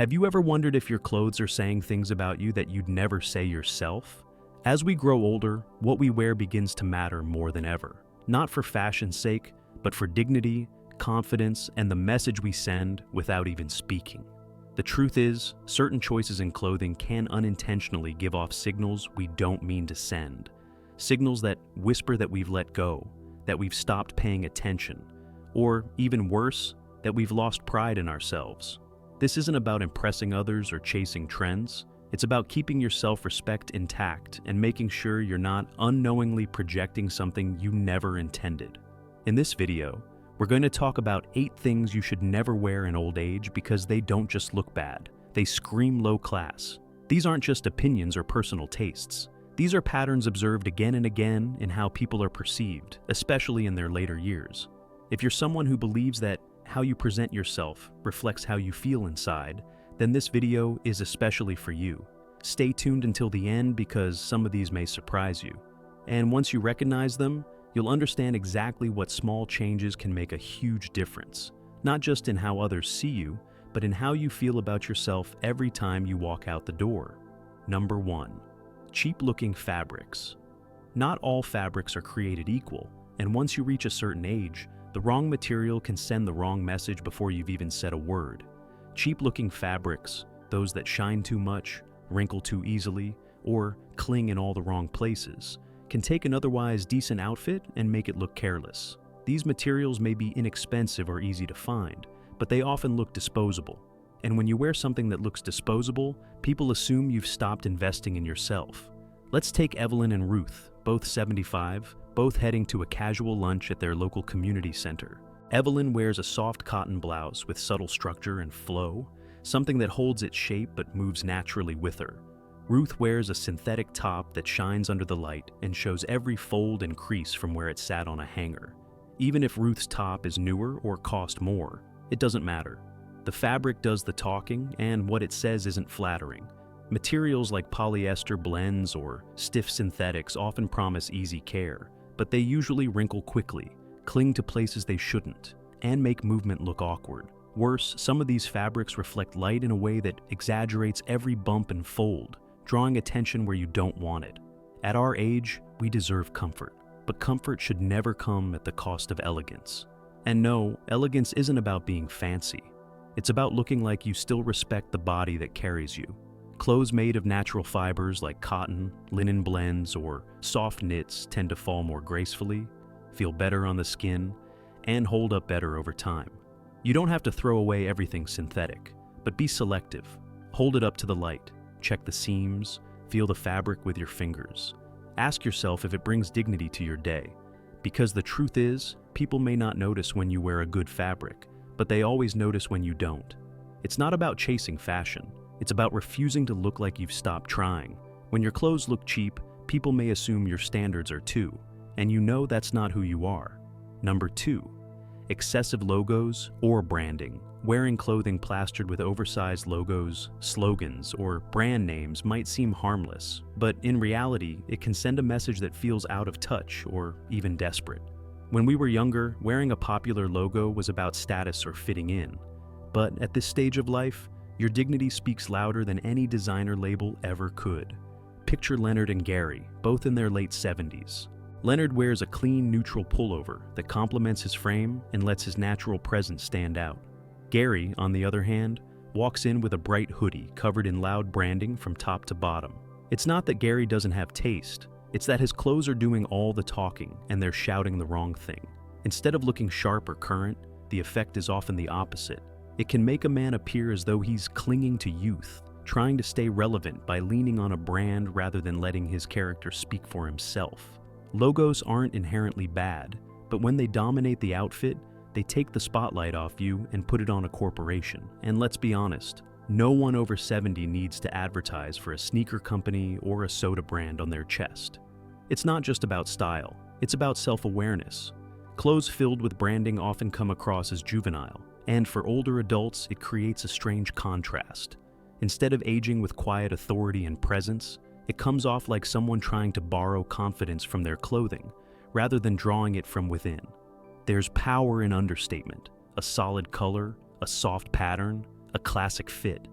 Have you ever wondered if your clothes are saying things about you that you'd never say yourself? As we grow older, what we wear begins to matter more than ever. Not for fashion's sake, but for dignity, confidence, and the message we send without even speaking. The truth is, certain choices in clothing can unintentionally give off signals we don't mean to send. Signals that whisper that we've let go, that we've stopped paying attention, or even worse, that we've lost pride in ourselves. This isn't about impressing others or chasing trends. It's about keeping your self-respect intact and making sure you're not unknowingly projecting something you never intended. In this video, we're going to talk about 8 things you should never wear in old age because they don't just look bad, they scream low class. These aren't just opinions or personal tastes. These are patterns observed again and again in how people are perceived, especially in their later years. If you're someone who believes that how you present yourself reflects how you feel inside, then this video is especially for you. Stay tuned until the end because some of these may surprise you. And once you recognize them, you'll understand exactly what small changes can make a huge difference, not just in how others see you, but in how you feel about yourself every time you walk out the door. Number 1. Cheap-looking fabrics. Not all fabrics are created equal, and once you reach a certain age, the wrong material can send the wrong message before you've even said a word. Cheap-looking fabrics, those that shine too much, wrinkle too easily, or cling in all the wrong places, can take an otherwise decent outfit and make it look careless. These materials may be inexpensive or easy to find, but they often look disposable. And when you wear something that looks disposable, people assume you've stopped investing in yourself. Let's take Evelyn and Ruth, both 75, both heading to a casual lunch at their local community center. Evelyn wears a soft cotton blouse with subtle structure and flow, something that holds its shape but moves naturally with her. Ruth wears a synthetic top that shines under the light and shows every fold and crease from where it sat on a hanger. Even if Ruth's top is newer or cost more, it doesn't matter. The fabric does the talking, and what it says isn't flattering. Materials like polyester blends or stiff synthetics often promise easy care, but they usually wrinkle quickly, cling to places they shouldn't, and make movement look awkward. Worse, some of these fabrics reflect light in a way that exaggerates every bump and fold, drawing attention where you don't want it. At our age, we deserve comfort, but comfort should never come at the cost of elegance. And no, elegance isn't about being fancy. It's about looking like you still respect the body that carries you. Clothes made of natural fibers like cotton, linen blends, or soft knits tend to fall more gracefully, feel better on the skin, and hold up better over time. You don't have to throw away everything synthetic, but be selective. Hold it up to the light, check the seams, feel the fabric with your fingers. Ask yourself if it brings dignity to your day. Because the truth is, people may not notice when you wear a good fabric, but they always notice when you don't. It's not about chasing fashion. It's about refusing to look like you've stopped trying. When your clothes look cheap, people may assume your standards are too, and you know that's not who you are. Number 2. Excessive logos or branding. Wearing clothing plastered with oversized logos, slogans, or brand names might seem harmless, but in reality, it can send a message that feels out of touch or even desperate. When we were younger, wearing a popular logo was about status or fitting in. But at this stage of life, your dignity speaks louder than any designer label ever could. Picture Leonard and Gary, both in their late 70s. Leonard wears a clean, neutral pullover that complements his frame and lets his natural presence stand out. Gary, on the other hand, walks in with a bright hoodie covered in loud branding from top to bottom. It's not that Gary doesn't have taste, it's that his clothes are doing all the talking and they're shouting the wrong thing. Instead of looking sharp or current, the effect is often the opposite. It can make a man appear as though he's clinging to youth, trying to stay relevant by leaning on a brand rather than letting his character speak for himself. Logos aren't inherently bad, but when they dominate the outfit, they take the spotlight off you and put it on a corporation. And let's be honest, no one over 70 needs to advertise for a sneaker company or a soda brand on their chest. It's not just about style, it's about self-awareness. Clothes filled with branding often come across as juvenile, and for older adults, it creates a strange contrast. Instead of aging with quiet authority and presence, it comes off like someone trying to borrow confidence from their clothing, rather than drawing it from within. There's power in understatement, a solid color, a soft pattern, a classic fit.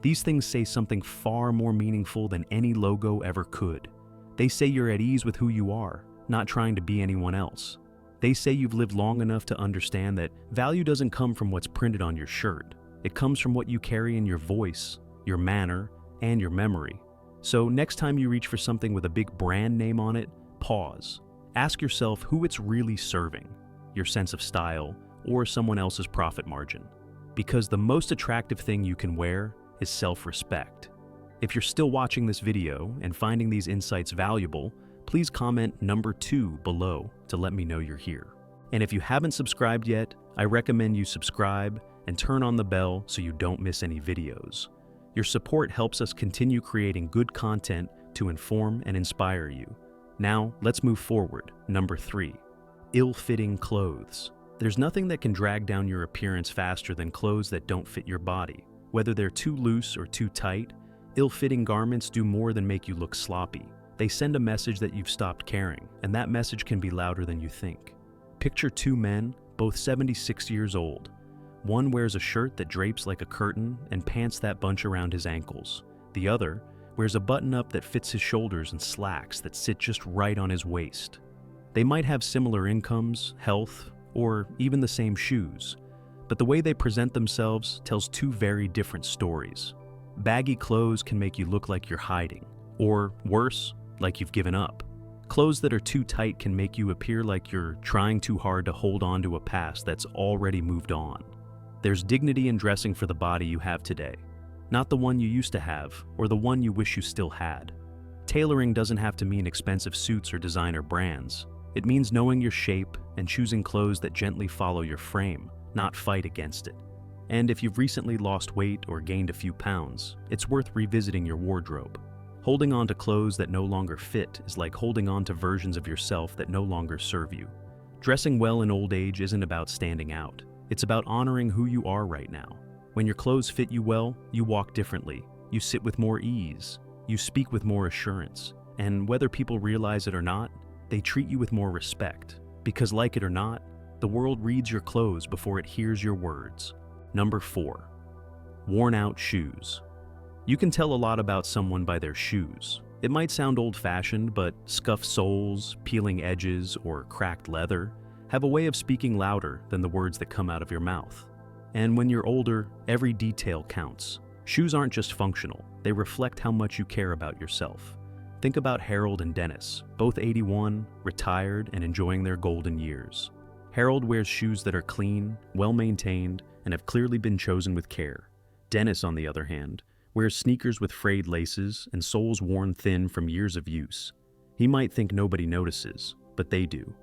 These things say something far more meaningful than any logo ever could. They say you're at ease with who you are, not trying to be anyone else. They say you've lived long enough to understand that value doesn't come from what's printed on your shirt. It comes from what you carry in your voice, your manner, and your memory. So next time you reach for something with a big brand name on it, pause. Ask yourself who it's really serving, your sense of style, or someone else's profit margin. Because the most attractive thing you can wear is self-respect. If you're still watching this video and finding these insights valuable, please comment number 2 below to let me know you're here. And if you haven't subscribed yet, I recommend you subscribe and turn on the bell so you don't miss any videos. Your support helps us continue creating good content to inform and inspire you. Now, let's move forward. Number 3, ill-fitting clothes. There's nothing that can drag down your appearance faster than clothes that don't fit your body. Whether they're too loose or too tight, ill-fitting garments do more than make you look sloppy. They send a message that you've stopped caring, and that message can be louder than you think. Picture 2 men, both 76 years old. One wears a shirt that drapes like a curtain and pants that bunch around his ankles. The other wears a button-up that fits his shoulders and slacks that sit just right on his waist. They might have similar incomes, health, or even the same shoes, but the way they present themselves tells 2 very different stories. Baggy clothes can make you look like you're hiding, or worse, like you've given up. Clothes that are too tight can make you appear like you're trying too hard to hold on to a past that's already moved on. There's dignity in dressing for the body you have today, not the one you used to have or the one you wish you still had. Tailoring doesn't have to mean expensive suits or designer brands. It means knowing your shape and choosing clothes that gently follow your frame, not fight against it. And if you've recently lost weight or gained a few pounds, it's worth revisiting your wardrobe. Holding on to clothes that no longer fit is like holding on to versions of yourself that no longer serve you. Dressing well in old age isn't about standing out. It's about honoring who you are right now. When your clothes fit you well, you walk differently. You sit with more ease. You speak with more assurance. And whether people realize it or not, they treat you with more respect. Because like it or not, the world reads your clothes before it hears your words. Number 4, worn-out shoes. You can tell a lot about someone by their shoes. It might sound old-fashioned, but scuffed soles, peeling edges, or cracked leather have a way of speaking louder than the words that come out of your mouth. And when you're older, every detail counts. Shoes aren't just functional, they reflect how much you care about yourself. Think about Harold and Dennis, both 81, retired, and enjoying their golden years. Harold wears shoes that are clean, well-maintained, and have clearly been chosen with care. Dennis, on the other hand, wears sneakers with frayed laces and soles worn thin from years of use. He might think nobody notices, but they do.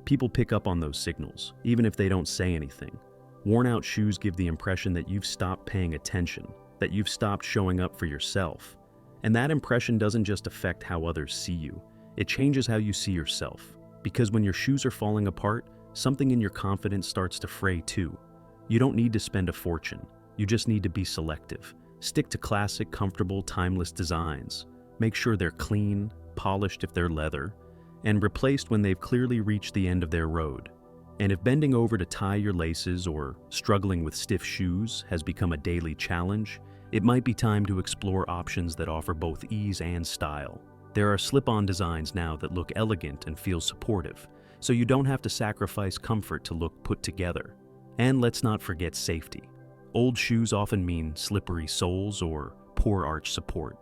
People pick up on those signals, even if they don't say anything. Worn-out shoes give the impression that you've stopped paying attention, that you've stopped showing up for yourself. And that impression doesn't just affect how others see you, it changes how you see yourself. Because when your shoes are falling apart, something in your confidence starts to fray too. You don't need to spend a fortune, you just need to be selective. Stick to classic, comfortable, timeless designs. Make sure they're clean, polished if they're leather, and replaced when they've clearly reached the end of their road. And if bending over to tie your laces or struggling with stiff shoes has become a daily challenge, it might be time to explore options that offer both ease and style. There are slip-on designs now that look elegant and feel supportive, so you don't have to sacrifice comfort to look put together. And let's not forget safety. Old shoes often mean slippery soles or poor arch support,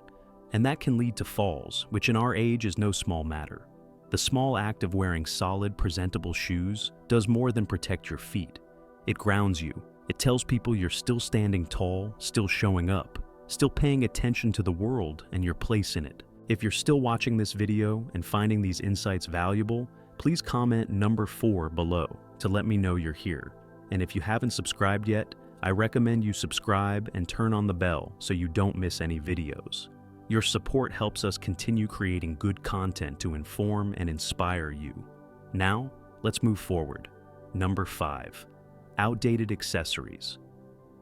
and that can lead to falls, which in our age is no small matter. The small act of wearing solid, presentable shoes does more than protect your feet. It grounds you. It tells people you're still standing tall, still showing up, still paying attention to the world and your place in it. If you're still watching this video and finding these insights valuable, please comment number 4 below to let me know you're here. And if you haven't subscribed yet, I recommend you subscribe and turn on the bell so you don't miss any videos. Your support helps us continue creating good content to inform and inspire you. Now, let's move forward. Number 5, outdated accessories.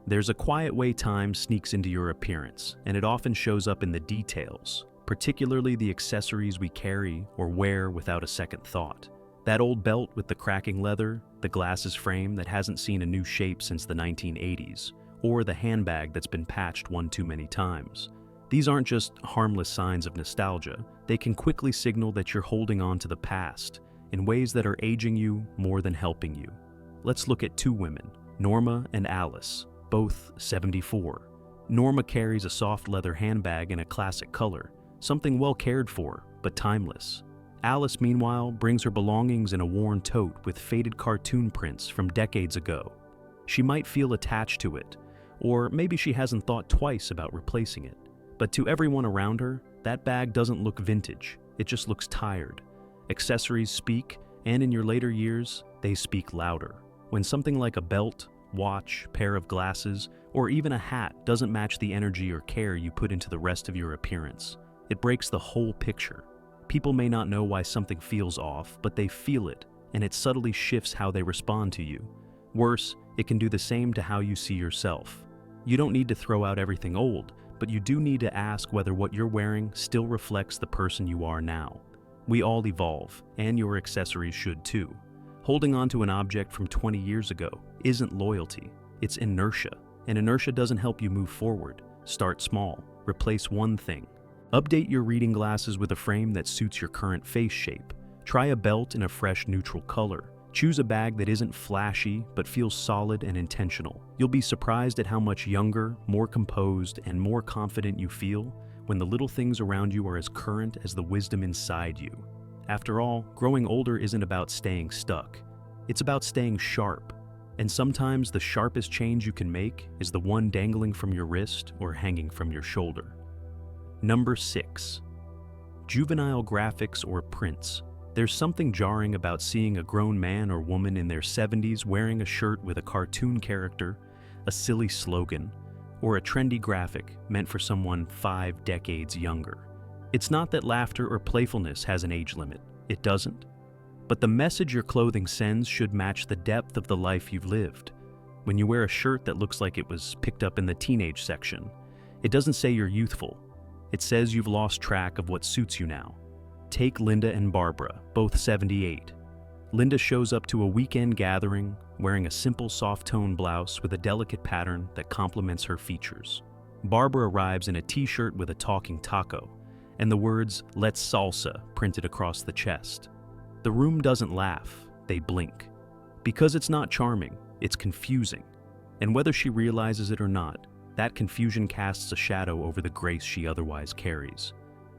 There's a quiet way time sneaks into your appearance, and it often shows up in the details, particularly the accessories we carry or wear without a second thought. That old belt with the cracking leather, the glasses frame that hasn't seen a new shape since the 1980s, or the handbag that's been patched one too many times. These aren't just harmless signs of nostalgia, they can quickly signal that you're holding on to the past in ways that are aging you more than helping you. Let's look at two women, Norma and Alice, both 74. Norma carries a soft leather handbag in a classic color, something well cared for, but timeless. Alice, meanwhile, brings her belongings in a worn tote with faded cartoon prints from decades ago. She might feel attached to it, or maybe she hasn't thought twice about replacing it. But to everyone around her, that bag doesn't look vintage, it just looks tired. Accessories speak, and in your later years, they speak louder. When something like a belt, watch, pair of glasses, or even a hat doesn't match the energy or care you put into the rest of your appearance, it breaks the whole picture. People may not know why something feels off, but they feel it, and it subtly shifts how they respond to you. Worse, it can do the same to how you see yourself. You don't need to throw out everything old, but you do need to ask whether what you're wearing still reflects the person you are now. We all evolve, and your accessories should too. Holding on to an object from 20 years ago isn't loyalty, it's inertia. And inertia doesn't help you move forward. Start small, replace one thing. Update your reading glasses with a frame that suits your current face shape. Try a belt in a fresh neutral color. Choose a bag that isn't flashy but feels solid and intentional. You'll be surprised at how much younger, more composed, and more confident you feel when the little things around you are as current as the wisdom inside you. After all, growing older isn't about staying stuck. It's about staying sharp. And sometimes the sharpest change you can make is the one dangling from your wrist or hanging from your shoulder. Number 6. Juvenile graphics or prints. There's something jarring about seeing a grown man or woman in their 70s wearing a shirt with a cartoon character, a silly slogan, or a trendy graphic meant for someone 5 decades younger. It's not that laughter or playfulness has an age limit. It doesn't. But the message your clothing sends should match the depth of the life you've lived. When you wear a shirt that looks like it was picked up in the teenage section, it doesn't say you're youthful. It says you've lost track of what suits you now. Take Linda and Barbara, both 78. Linda shows up to a weekend gathering wearing a simple soft-tone blouse with a delicate pattern that complements her features. Barbara arrives in a t-shirt with a talking taco and the words "Let's Salsa" printed across the chest. The room doesn't laugh, they blink. Because it's not charming, it's confusing. And whether she realizes it or not, that confusion casts a shadow over the grace she otherwise carries.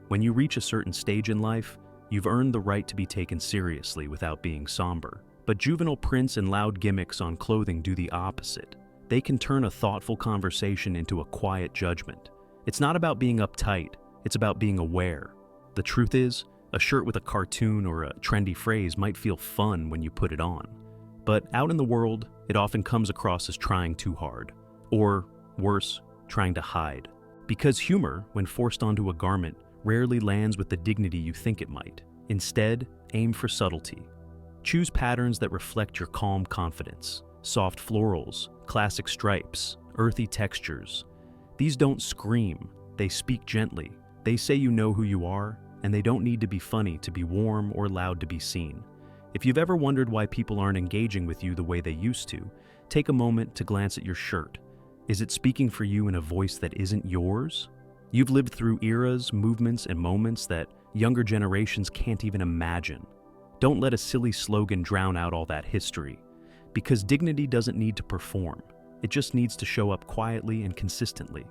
When you reach a certain stage in life, you've earned the right to be taken seriously without being somber. But juvenile prints and loud gimmicks on clothing do the opposite. They can turn a thoughtful conversation into a quiet judgment. It's not about being uptight, it's about being aware. The truth is, a shirt with a cartoon or a trendy phrase might feel fun when you put it on. But out in the world, it often comes across as trying too hard. Or, worse, trying to hide. Because humor, when forced onto a garment, rarely lands with the dignity you think it might. Instead, aim for subtlety. Choose patterns that reflect your calm confidence. Soft florals, classic stripes, earthy textures. These don't scream, they speak gently. They say you know who you are, and they don't need to be funny to be warm or loud to be seen. If you've ever wondered why people aren't engaging with you the way they used to, take a moment to glance at your shirt. Is it speaking for you in a voice that isn't yours? You've lived through eras, movements, and moments that younger generations can't even imagine. Don't let a silly slogan drown out all that history. Because dignity doesn't need to perform. It just needs to show up quietly and consistently.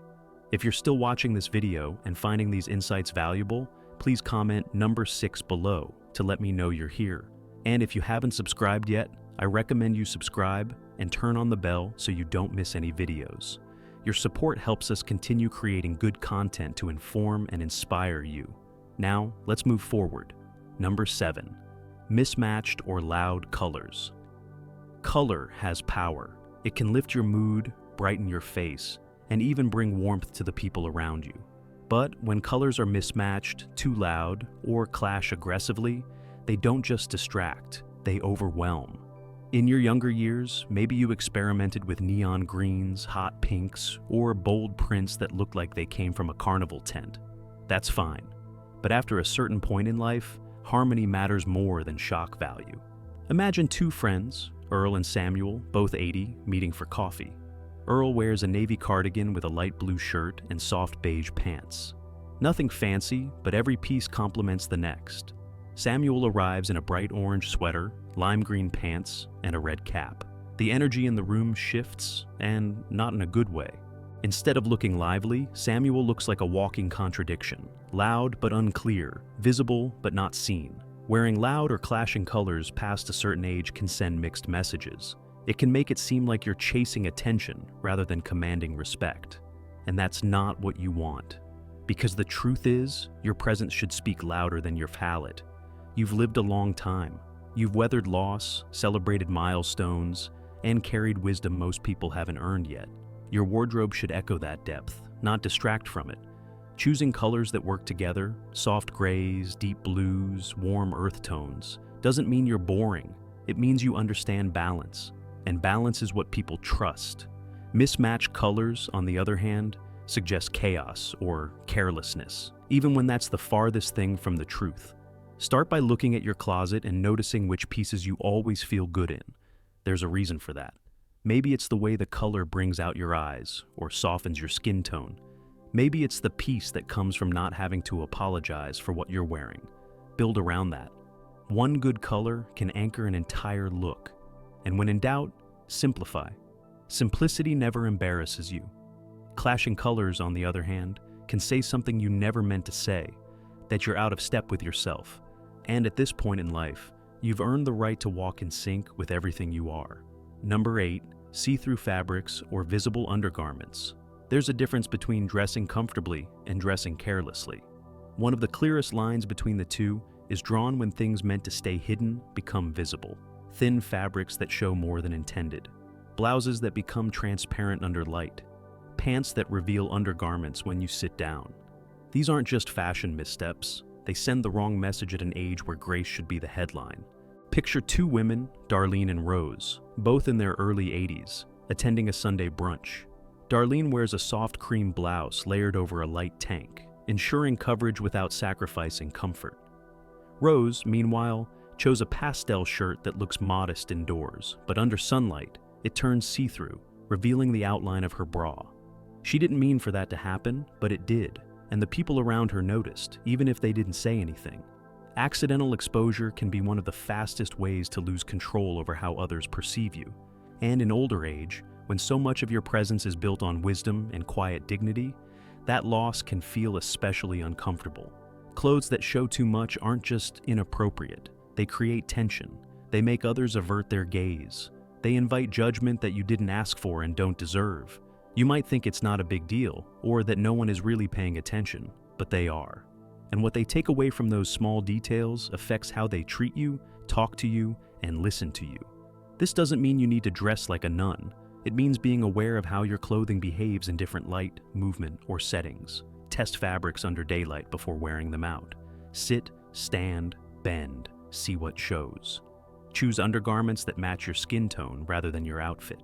If you're still watching this video and finding these insights valuable, please comment number 6 below to let me know you're here. And if you haven't subscribed yet, I recommend you subscribe and turn on the bell so you don't miss any videos. Your support helps us continue creating good content to inform and inspire you. Now, let's move forward. Number 7. Mismatched or loud colors. Color has power. It can lift your mood, brighten your face, and even bring warmth to the people around you. But when colors are mismatched, too loud, or clash aggressively, they don't just distract, they overwhelm. In your younger years, maybe you experimented with neon greens, hot pinks, or bold prints that looked like they came from a carnival tent. That's fine. But after a certain point in life, harmony matters more than shock value. Imagine two friends, Earl and Samuel, both 80, meeting for coffee. Earl wears a navy cardigan with a light blue shirt and soft beige pants. Nothing fancy, but every piece complements the next. Samuel arrives in a bright orange sweater, lime green pants, and a red cap. The energy in the room shifts, and not in a good way. Instead of looking lively, Samuel looks like a walking contradiction. Loud but unclear, visible but not seen. Wearing loud or clashing colors past a certain age can send mixed messages. It can make it seem like you're chasing attention rather than commanding respect. And that's not what you want. Because the truth is, your presence should speak louder than your palate. You've lived a long time. You've weathered loss, celebrated milestones, and carried wisdom most people haven't earned yet. Your wardrobe should echo that depth, not distract from it. Choosing colors that work together, soft grays, deep blues, warm earth tones, doesn't mean you're boring. It means you understand balance. And balance is what people trust. Mismatched colors, on the other hand, suggest chaos or carelessness, even when that's the farthest thing from the truth. Start by looking at your closet and noticing which pieces you always feel good in. There's a reason for that. Maybe it's the way the color brings out your eyes or softens your skin tone. Maybe it's the peace that comes from not having to apologize for what you're wearing. Build around that. One good color can anchor an entire look. And when in doubt, simplify. Simplicity never embarrasses you. Clashing colors, on the other hand, can say something you never meant to say, that you're out of step with yourself. And at this point in life, you've earned the right to walk in sync with everything you are. Number 8, see-through fabrics or visible undergarments. There's a difference between dressing comfortably and dressing carelessly. One of the clearest lines between the two is drawn when things meant to stay hidden become visible. Thin fabrics that show more than intended. Blouses that become transparent under light. Pants that reveal undergarments when you sit down. These aren't just fashion missteps. They send the wrong message at an age where grace should be the headline. Picture two women, Darlene and Rose, both in their early 80s, attending a Sunday brunch. Darlene wears a soft cream blouse layered over a light tank, ensuring coverage without sacrificing comfort. Rose, meanwhile, chose a pastel shirt that looks modest indoors, but under sunlight, it turns see-through, revealing the outline of her bra. She didn't mean for that to happen, but it did, and the people around her noticed, even if they didn't say anything. Accidental exposure can be one of the fastest ways to lose control over how others perceive you. And in older age, when so much of your presence is built on wisdom and quiet dignity, that loss can feel especially uncomfortable. Clothes that show too much aren't just inappropriate. They create tension. They make others avert their gaze. They invite judgment that you didn't ask for and don't deserve. You might think it's not a big deal, or that no one is really paying attention, but they are. And what they take away from those small details affects how they treat you, talk to you, and listen to you. This doesn't mean you need to dress like a nun. It means being aware of how your clothing behaves in different light, movement, or settings. Test fabrics under daylight before wearing them out. Sit, stand, bend, see what shows. Choose undergarments that match your skin tone rather than your outfit.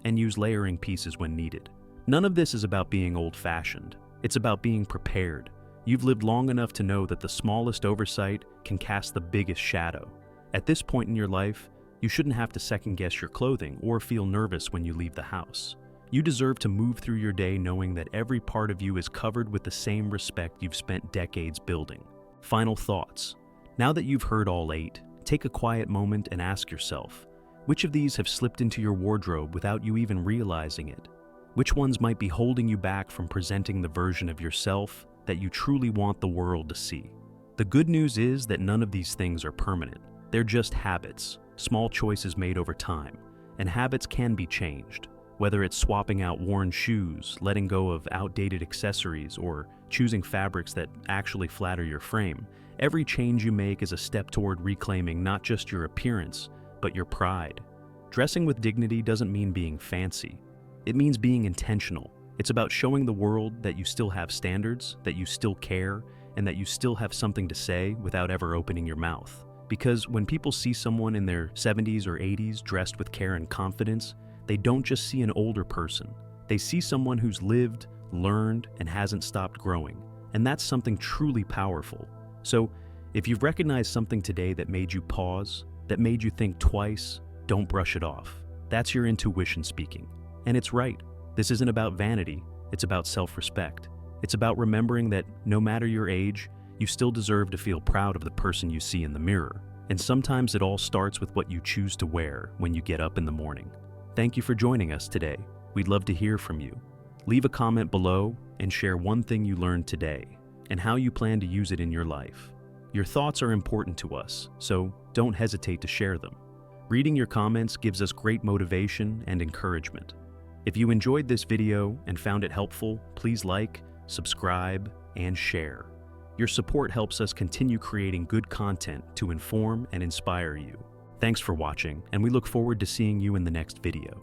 And use layering pieces when needed. None of this is about being old-fashioned. It's about being prepared. You've lived long enough to know that the smallest oversight can cast the biggest shadow. At this point in your life, you shouldn't have to second-guess your clothing or feel nervous when you leave the house. You deserve to move through your day knowing that every part of you is covered with the same respect you've spent decades building. Final thoughts. Now that you've heard all 8, take a quiet moment and ask yourself, which of these have slipped into your wardrobe without you even realizing it? Which ones might be holding you back from presenting the version of yourself that you truly want the world to see? The good news is that none of these things are permanent. They're just habits, small choices made over time, and habits can be changed. Whether it's swapping out worn shoes, letting go of outdated accessories, or choosing fabrics that actually flatter your frame, every change you make is a step toward reclaiming not just your appearance, but your pride. Dressing with dignity doesn't mean being fancy. It means being intentional. It's about showing the world that you still have standards, that you still care, and that you still have something to say without ever opening your mouth. Because when people see someone in their 70s or 80s dressed with care and confidence, they don't just see an older person. They see someone who's lived, learned, and hasn't stopped growing. And that's something truly powerful. So, if you've recognized something today that made you pause, that made you think twice, don't brush it off. That's your intuition speaking. And it's right. This isn't about vanity, it's about self-respect. It's about remembering that no matter your age, you still deserve to feel proud of the person you see in the mirror. And sometimes it all starts with what you choose to wear when you get up in the morning. Thank you for joining us today. We'd love to hear from you. Leave a comment below and share one thing you learned today and how you plan to use it in your life. Your thoughts are important to us, so don't hesitate to share them. Reading your comments gives us great motivation and encouragement. If you enjoyed this video and found it helpful, please like, subscribe, and share. Your support helps us continue creating good content to inform and inspire you. Thanks for watching, and we look forward to seeing you in the next video.